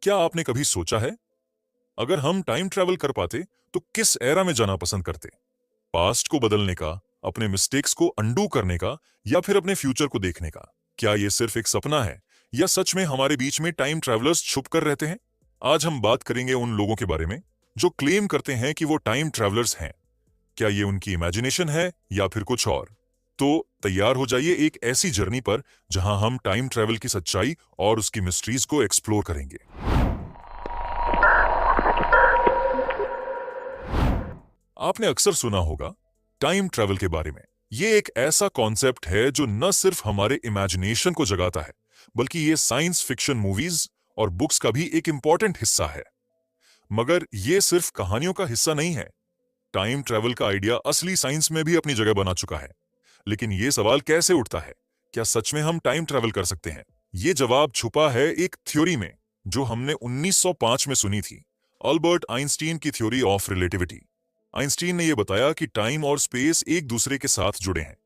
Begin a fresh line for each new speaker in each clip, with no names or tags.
क्या आपने कभी सोचा है, अगर हम टाइम ट्रैवल कर पाते तो किस एरा में जाना पसंद करते? पास्ट को बदलने का, अपने मिस्टेक्स को अंडू करने का, या फिर अपने फ्यूचर को देखने का? क्या ये सिर्फ एक सपना है, या सच में हमारे बीच में टाइम ट्रैवलर्स छुप कर रहते हैं? आज हम बात करेंगे उन लोगों के बारे में जो क्लेम करते हैं कि वो टाइम ट्रैवलर्स हैं। क्या ये उनकी इमेजिनेशन है या फिर कुछ और? तो तैयार हो जाइए एक ऐसी जर्नी पर जहां हम टाइम ट्रैवल की सच्चाई और उसकी मिस्ट्रीज को एक्सप्लोर करेंगे। आपने अक्सर सुना होगा टाइम ट्रैवल के बारे में। ये एक ऐसा कॉन्सेप्ट है जो न सिर्फ हमारे इमेजिनेशन को जगाता है, बल्कि ये साइंस फिक्शन मूवीज और बुक्स का भी एक इंपॉर्टेंट हिस्सा है। मगर ये सिर्फ कहानियों का हिस्सा नहीं है। टाइम ट्रैवल का आइडिया असली साइंस में भी अपनी जगह बना चुका है। लेकिन ये सवाल कैसे उठता है, क्या सच में हम टाइम ट्रैवल कर सकते हैं? ये जवाब छुपा है एक थ्योरी में जो हमने 1905 में सुनी थी, अल्बर्ट आइंस्टीन की थ्योरी ऑफ रिलेटिविटी। आइंस्टीन ने यह बताया कि टाइम और स्पेस एक दूसरे के साथ जुड़े हैं,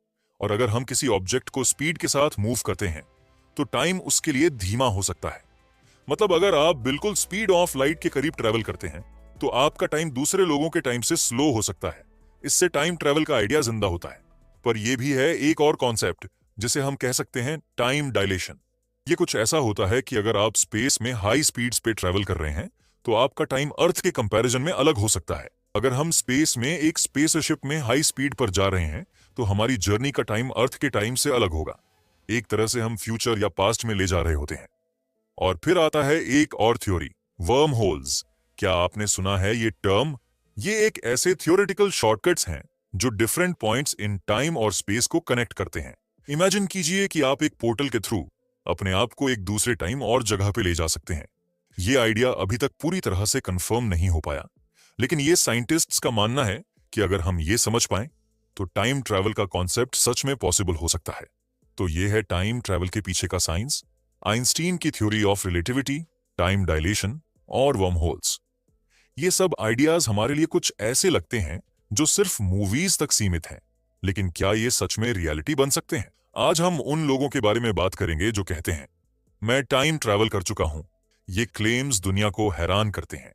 और अगर हम किसी ऑब्जेक्ट को स्पीड के साथ मूव करते हैं तो टाइम उसके लिए धीमा हो सकता है। मतलब अगर आप बिल्कुल स्पीड ऑफ लाइट के करीब ट्रैवल करते हैं तो आपका टाइम दूसरे लोगों के टाइम से स्लो हो सकता है। इससे टाइम ट्रैवल का आइडिया जिंदा होता है। पर यह भी है एक और कॉन्सेप्ट जिसे हम कह सकते हैं टाइम डायलेशन। ये कुछ ऐसा होता है कि अगर आप स्पेस में हाई स्पीड्स पे ट्रैवल कर रहे हैं तो आपका टाइम अर्थ के कंपैरिजन में अलग हो सकता है। अगर हम स्पेस में एक स्पेसशिप में हाई स्पीड पर जा रहे हैं तो हमारी जर्नी का टाइम अर्थ के टाइम से अलग होगा। एक तरह से हम फ्यूचर या पास्ट में ले जा रहे होते हैं। और फिर आता है एक और थ्योरी, वर्म होल्स। क्या आपने सुना है ये टर्म? ये एक ऐसे थ्योरेटिकल शॉर्टकट्स हैं जो डिफरेंट पॉइंट्स इन टाइम और स्पेस को कनेक्ट करते हैं। इमेजिन कीजिए कि आप एक पोर्टल के थ्रू अपने आप को एक दूसरे टाइम और जगह पे ले जा सकते हैं। ये आइडिया अभी तक पूरी तरह से कंफर्म नहीं हो पाया, लेकिन ये साइंटिस्ट्स का मानना है कि अगर हम ये समझ पाएं तो टाइम ट्रैवल का कॉन्सेप्ट सच में पॉसिबल हो सकता है। तो ये है टाइम ट्रैवल के पीछे का साइंस, आइंस्टीन की theory of relativity, time dilation और वर्म होल्स। ये सब आइडियाज हमारे लिए कुछ ऐसे लगते हैं जो सिर्फ मूवीज तक सीमित हैं, लेकिन क्या ये सच में रियलिटी बन सकते हैं? आज हम उन लोगों के बारे में बात करेंगे जो कहते हैं, मैं टाइम ट्रैवल कर चुका हूं। ये क्लेम्स दुनिया को हैरान करते हैं।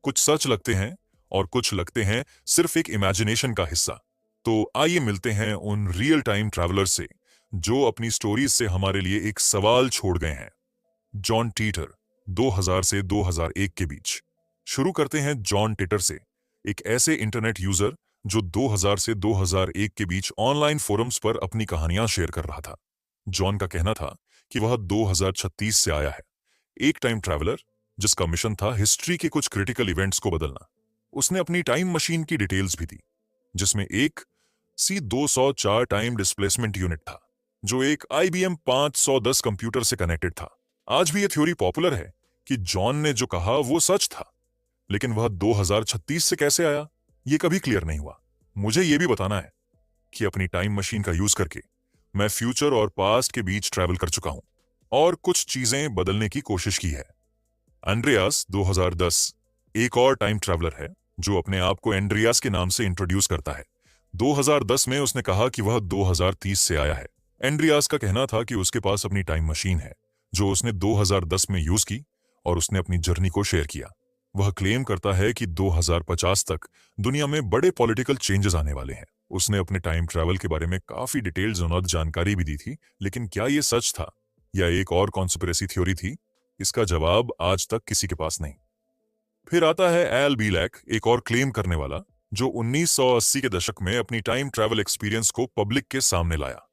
कुछ सच लगते हैं और कुछ लगते हैं सिर्फ एक इमेजिनेशन का हिस्सा। तो आइए मिलते हैं उन रियल टाइम ट्रैवलर्स से जो अपनी स्टोरीज से हमारे लिए एक सवाल छोड़ गए हैं। जॉन टीटर, 2000 से 2001 के बीच। शुरू करते हैं जॉन टिटर से, एक ऐसे इंटरनेट यूजर जो 2000 से 2001 के बीच ऑनलाइन फोरम्स पर अपनी कहानियां शेयर कर रहा था। जॉन का कहना था कि वह 2036 से आया है, एक टाइम ट्रैवलर जिसका मिशन था हिस्ट्री के कुछ क्रिटिकल इवेंट्स को बदलना। उसने अपनी टाइम मशीन की डिटेल्स भी दी, जिसमें एक C204 टाइम डिस्प्लेसमेंट यूनिट था जो एक IBM 510 कंप्यूटर से कनेक्टेड था। आज भी यह थ्योरी पॉपुलर है कि जॉन ने जो कहा वो सच था, लेकिन वह 2036 से कैसे आया ये कभी क्लियर नहीं हुआ। मुझे यह भी बताना है कि अपनी टाइम मशीन का यूज करके मैं फ्यूचर और पास्ट के बीच ट्रैवल कर चुका हूं और कुछ चीजें बदलने की कोशिश की है। एंड्रियास 2010 एक और टाइम ट्रैवलर है जो अपने आप को एंड्रियास के नाम से इंट्रोड्यूस करता है। 2010 में उसने कहा कि वह 2030 से आया है। एंड्रियास का कहना था कि उसके पास अपनी टाइम मशीन है जो उसने 2010 में यूज की और उसने अपनी जर्नी को शेयर किया। वह क्लेम करता है कि 2050 तक दुनिया में बड़े पॉलिटिकल चेंजेस आने वाले हैं। उसने अपने टाइम ट्रैवल के बारे में काफी डिटेल्स और जानकारी भी दी थी, लेकिन क्या यह सच था या एक और कॉन्स्पिरेसी थ्योरी थी, इसका जवाब आज तक किसी के पास नहीं। फिर आता है एल बीलैक, एक और क्लेम करने वाला जो 1980 के दशक में अपनी टाइम ट्रैवल एक्सपीरियंस को पब्लिक के सामने लाया।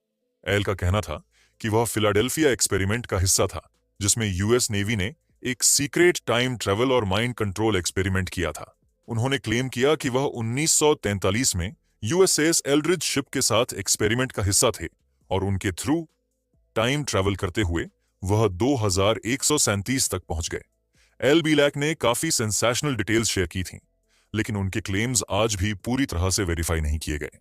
एल का कहना था कि वह फिलाडेल्फिया एक्सपेरिमेंट का हिस्सा था, जिसमें यूएस नेवी ने एक सीक्रेट टाइम ट्रैवल और माइंड कंट्रोल एक्सपेरिमेंट किया था। उन्होंने क्लेम किया कि वह 1943 में यूएसएस एल्ड्रिज शिप के साथ एक्सपेरिमेंट का हिस्सा थे और उनके थ्रू टाइम ट्रैवल करते हुए वह 2137 तक पहुंच गए। एल बीलैक ने काफी सेंसेशनल डिटेल्स शेयर की थीं, लेकिन उनके क्लेम्स आज भी पूरी तरह से वेरीफाई नहीं किए गए।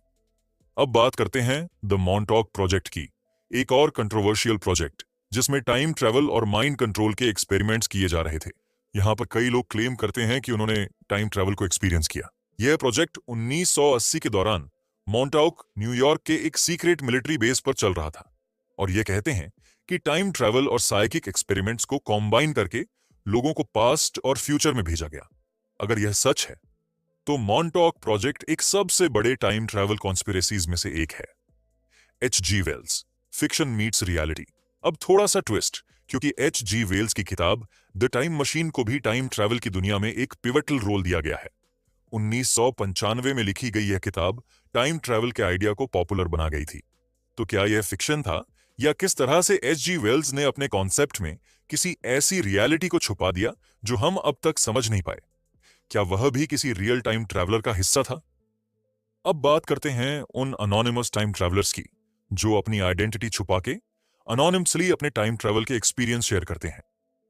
अब बात करते हैं द मॉन्टॉक प्रोजेक्ट की, एक और कंट्रोवर्शियल प्रोजेक्ट जिसमें टाइम ट्रैवल और माइंड कंट्रोल के एक्सपेरिमेंट्स किए जा रहे थे। यहां पर कई लोग क्लेम करते हैं कि उन्होंने टाइम ट्रैवल को एक्सपीरियंस किया। यह प्रोजेक्ट 1980 के दौरान मॉन्टॉक, न्यूयॉर्क के एक सीक्रेट मिलिट्री बेस पर चल रहा था, और यह कहते हैं कि टाइम ट्रैवल और साइकिक एक्सपेरिमेंट्स को कॉम्बाइन करके लोगों को पास्ट और फ्यूचर में भेजा गया। अगर यह सच है तो मॉन्टॉक प्रोजेक्ट एक सबसे बड़े टाइम ट्रैवल कॉन्स्पिरेसीज में से एक है। H.G. Wells, fiction meets reality. अब थोड़ा सा ट्विस्ट, क्योंकि H.G. वेल्स की किताब द टाइम मशीन को भी टाइम ट्रैवल की दुनिया में एक पिवटल रोल दिया गया है। 1995 में लिखी गई यह किताब टाइम ट्रैवल के आइडिया को पॉपुलर बना गई थी। तो क्या यह फिक्शन था, या किस तरह से H.G. वेल्स ने अपने कॉन्सेप्ट में किसी ऐसी रियलिटी को छुपा दिया जो हम अब तक समझ नहीं पाए? क्या वह भी किसी रियल टाइम ट्रैवलर का हिस्सा था? अब बात करते हैं उन अनोनिमस टाइम ट्रैवलर्स की जो अपनी आइडेंटिटी छुपा के अनोनिमसली अपने टाइम ट्रैवल के एक्सपीरियंस शेयर करते हैं।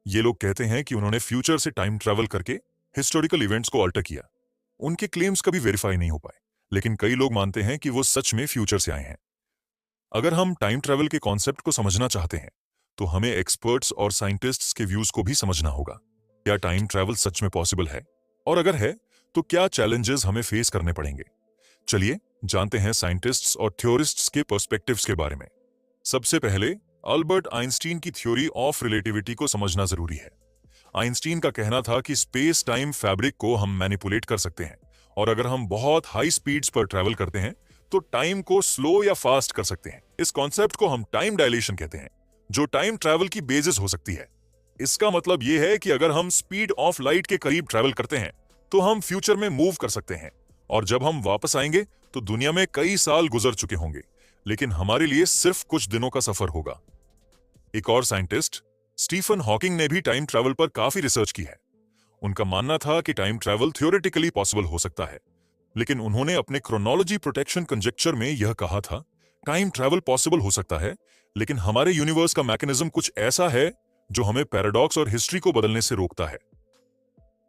ये लोग कहते हैं कि उन्होंने फ्यूचर से टाइम ट्रैवल करके हिस्टोरिकल इवेंट्स को अल्टर किया। उनके क्लेम्स कभी वेरीफाई नहीं हो पाए, लेकिन कई लोग मानते हैं कि वो सच में फ्यूचर से आए हैं। अगर हम टाइम ट्रैवल के कॉन्सेप्ट को समझना चाहते हैं तो हमें एक्सपर्ट्स और साइंटिस्ट्स के व्यूज को भी समझना होगा। क्या टाइम ट्रैवल सच में पॉसिबल है, और अगर है तो क्या चैलेंजेस हमें फेस करने पड़ेंगे? चलिए जानते हैं साइंटिस्ट्स और थ्योरिस्ट्स के पर्सपेक्टिव्स के बारे में। सबसे पहले अल्बर्ट आइंस्टीन की थ्योरी ऑफ रिलेटिविटी को समझना जरूरी है। आइंस्टीन का कहना था कि स्पेस टाइम फैब्रिक को हम मैनिपुलेट कर सकते हैं, और अगर हम बहुत हाई स्पीड्स पर ट्रैवल करते हैं तो टाइम को स्लो या फास्ट कर सकते हैं। इस कॉन्सेप्ट को हम टाइम डायलेशन कहते हैं, जो टाइम ट्रैवल की बेसिस हो सकती है। इसका मतलब यह है कि अगर हम स्पीड ऑफ लाइट के करीब ट्रैवल करते हैं तो हम फ्यूचर में मूव कर सकते हैं, और जब हम वापस आएंगे तो दुनिया में कई साल गुजर चुके होंगे, लेकिन हमारे लिए सिर्फ कुछ दिनों का सफर होगा। एक और साइंटिस्ट स्टीफन हॉकिंग ने भी टाइम ट्रैवल पर काफी रिसर्च की है। उनका मानना था कि टाइम ट्रैवल थ्योरेटिकली पॉसिबल हो सकता है, लेकिन उन्होंने अपने क्रोनोलॉजी प्रोटेक्शन कंजेक्चर में यह कहा था, टाइम ट्रैवल पॉसिबल हो सकता है, लेकिन हमारे यूनिवर्स का मैकेनिज्म कुछ ऐसा है जो हमें पैराडॉक्स और हिस्ट्री को बदलने से रोकता है।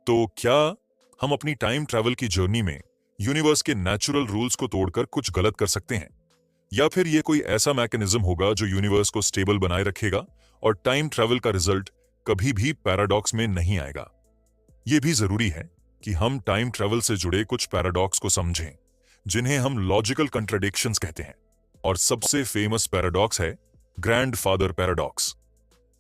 तो क्या हम अपनी टाइम ट्रैवल की जर्नी में यूनिवर्स के नेचुरल रूल्स को तोड़कर कुछ गलत कर सकते हैं, या फिर यह कोई ऐसा मैकेनिज्म होगा जो यूनिवर्स को स्टेबल बनाए रखेगा और टाइम ट्रैवल का रिजल्ट कभी भी पैराडॉक्स में नहीं आएगा? यह भी जरूरी है कि हम टाइम ट्रैवल से जुड़े कुछ पैराडॉक्स को समझें, जिन्हें हम लॉजिकल कंट्राडिक्शंस कहते हैं। और सबसे फेमस पैराडॉक्स है ग्रैंडफादर पैराडॉक्स।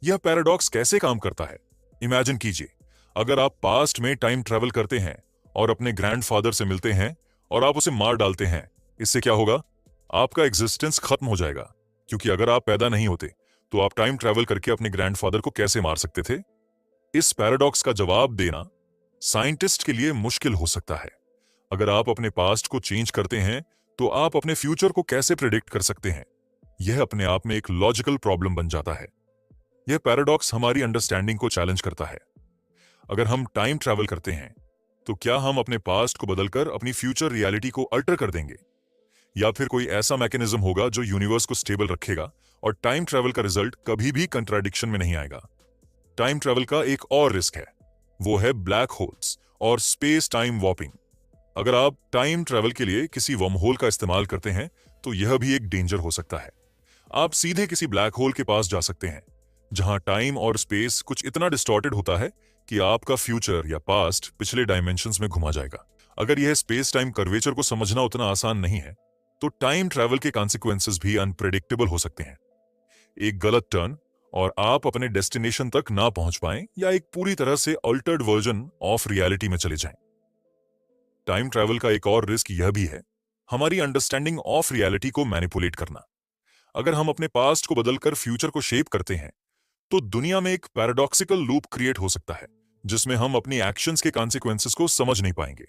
यह पैराडॉक्स कैसे काम करता है? इमेजिन कीजिए, अगर आप पास्ट में टाइम ट्रैवल करते हैं और अपने ग्रैंडफादर से मिलते हैं और आप उसे मार डालते हैं, इससे क्या होगा? आपका एग्जिस्टेंस खत्म हो जाएगा, क्योंकि अगर आप पैदा नहीं होते तो आप टाइम ट्रैवल करके अपने ग्रैंडफादर को कैसे मार सकते थे? इस पैराडॉक्स का जवाब देना साइंटिस्ट के लिए मुश्किल हो सकता है। अगर आप अपने पास्ट को चेंज करते हैं तो आप अपने फ्यूचर को कैसे प्रिडिक्ट कर सकते हैं? यह अपने आप में एक लॉजिकल प्रॉब्लम बन जाता है। यह पैराडॉक्स हमारी अंडरस्टैंडिंग को चैलेंज करता है। अगर हम टाइम ट्रैवल करते हैं तो क्या हम अपने पास्ट को बदलकर अपनी फ्यूचर रियलिटी को अल्टर कर देंगे, या फिर कोई ऐसा मैकेनिज्म होगा जो यूनिवर्स को स्टेबल रखेगा और टाइम ट्रैवल का रिजल्ट कभी भी कंट्राडिक्शन में नहीं आएगा? टाइम ट्रैवल का एक और रिस्क है, वो है ब्लैक होल्स और स्पेस टाइम वॉर्पिंग। अगर आप टाइम ट्रैवल के लिए किसी वर्महोल का इस्तेमाल करते हैं तो यह भी एक डेंजर हो सकता है। आप सीधे किसी ब्लैक होल के पास जा सकते हैं, जहां टाइम और स्पेस कुछ इतना डिस्टॉर्टेड होता है कि आपका फ्यूचर या पास्ट पिछले डायमेंशंस में घुमा जाएगा। अगर यह स्पेस टाइम कर्वेचर को समझना उतना आसान नहीं है, तो टाइम ट्रैवल के कॉन्सिक्वेंसेस भी अनप्रेडिक्टेबल हो सकते हैं। एक गलत टर्न और आप अपने डेस्टिनेशन तक ना पहुंच पाएं, या एक पूरी तरह से अल्टर्ड वर्जन ऑफ रियलिटी में चले जाएं। टाइम ट्रैवल का एक और रिस्क यह भी है, हमारी अंडरस्टैंडिंग ऑफ रियलिटी को मैनिपुलेट करना। अगर हम अपने पास्ट को बदलकर फ्यूचर को शेप करते हैं तो दुनिया में एक पैराडॉक्सिकल लूप क्रिएट हो सकता है, जिसमें हम अपनी एक्शंस के कॉन्सिक्वेंसेस को समझ नहीं पाएंगे।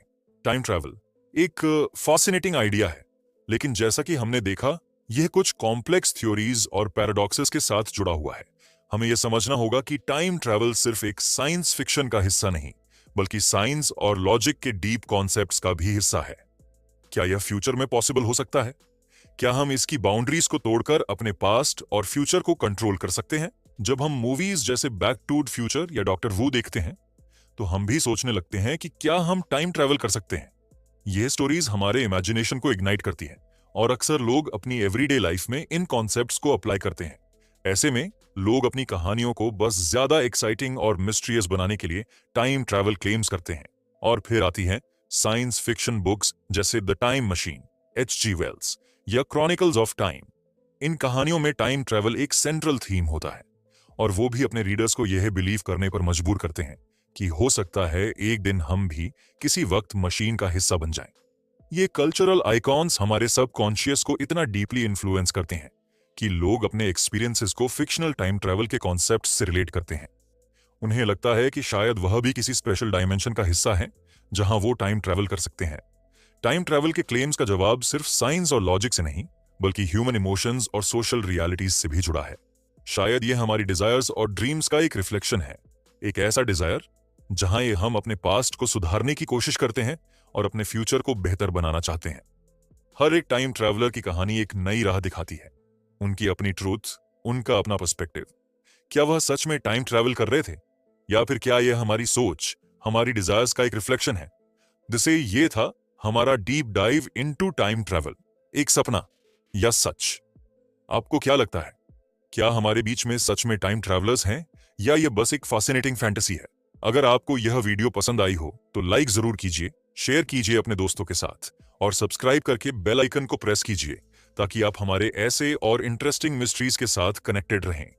टाइम ट्रैवल एक फैसिनेटिंग आइडिया है, लेकिन जैसा कि हमने देखा, यह कुछ कॉम्प्लेक्स थ्योरीज और पैराडॉक्सेस के साथ जुड़ा हुआ है। हमें यह समझना होगा कि टाइम ट्रैवल सिर्फ एक साइंस फिक्शन का हिस्सा नहीं, बल्कि साइंस और लॉजिक के डीप कॉन्सेप्ट्स का भी हिस्सा है। क्या यह फ्यूचर में पॉसिबल हो सकता है? क्या हम इसकी बाउंड्रीज को तोड़कर अपने पास्ट और फ्यूचर को कंट्रोल कर सकते हैं? जब हम मूवीज जैसे बैक टू फ्यूचर या डॉक्टर वू देखते हैं तो हम भी सोचने लगते हैं कि क्या हम टाइम ट्रैवल कर सकते हैं। यह स्टोरीज हमारे इमेजिनेशन को इग्नाइट करती हैं, और अक्सर लोग अपनी एवरीडे लाइफ में इन कॉन्सेप्ट्स को अप्लाई करते हैं। ऐसे में लोग अपनी कहानियों को बस ज्यादा एक्साइटिंग और मिस्ट्रियस बनाने के लिए टाइम ट्रैवल क्लेम्स करते हैं। और फिर आती हैं साइंस फिक्शन बुक्स जैसे the time machine, H.G. Wells या क्रॉनिकल्स ऑफ टाइम। इन कहानियों में टाइम ट्रैवल एक सेंट्रल थीम होता है, और वो भी अपने रीडर्स को यह बिलीव करने पर मजबूर करते हैं कि हो सकता है एक दिन हम भी किसी वक्त मशीन का हिस्सा बन जाएं। ये कल्चरल आइकॉन्स हमारे सबकॉन्शियस को इतना डीपली इन्फ्लुएंस करते हैं कि लोग अपने एक्सपीरियंसेस को फिक्शनल टाइम ट्रैवल के कॉन्सेप्ट से रिलेट करते हैं। उन्हें लगता है कि शायद वह भी किसी स्पेशल डायमेंशन का हिस्सा है जहां वो टाइम ट्रैवल कर सकते हैं। टाइम ट्रैवल के क्लेम्स का जवाब सिर्फ साइंस और लॉजिक से नहीं, बल्कि ह्यूमन इमोशंस और सोशल रियलिटीज से भी जुड़ा है। शायद ये हमारी डिजायर्स और ड्रीम्स का एक रिफ्लेक्शन है, एक ऐसा डिजायर जहां ये हम अपने पास्ट को सुधारने की कोशिश करते हैं और अपने फ्यूचर को बेहतर बनाना चाहते हैं। हर एक टाइम ट्रैवलर की कहानी एक नई राह दिखाती है, उनकी अपनी ट्रूथ, उनका अपना पर्सपेक्टिव। क्या वह सच में टाइम ट्रैवल कर रहे थे, या फिर क्या यह हमारी सोच, हमारी डिजायर्स का एक रिफ्लेक्शन है? जिसे ये था हमारा deep dive into time travel, एक सपना या सच। आपको क्या लगता है, क्या हमारे बीच में सच में टाइम ट्रैवलर्स हैं, या यह बस एक फैसिनेटिंग फैंटेसी है? अगर आपको यह वीडियो पसंद आई हो तो लाइक जरूर कीजिए, शेयर कीजिए अपने दोस्तों के साथ और सब्सक्राइब करके बेल आइकन को प्रेस कीजिए ताकि आप हमारे ऐसे और इंटरेस्टिंग मिस्ट्रीज के साथ कनेक्टेड रहें।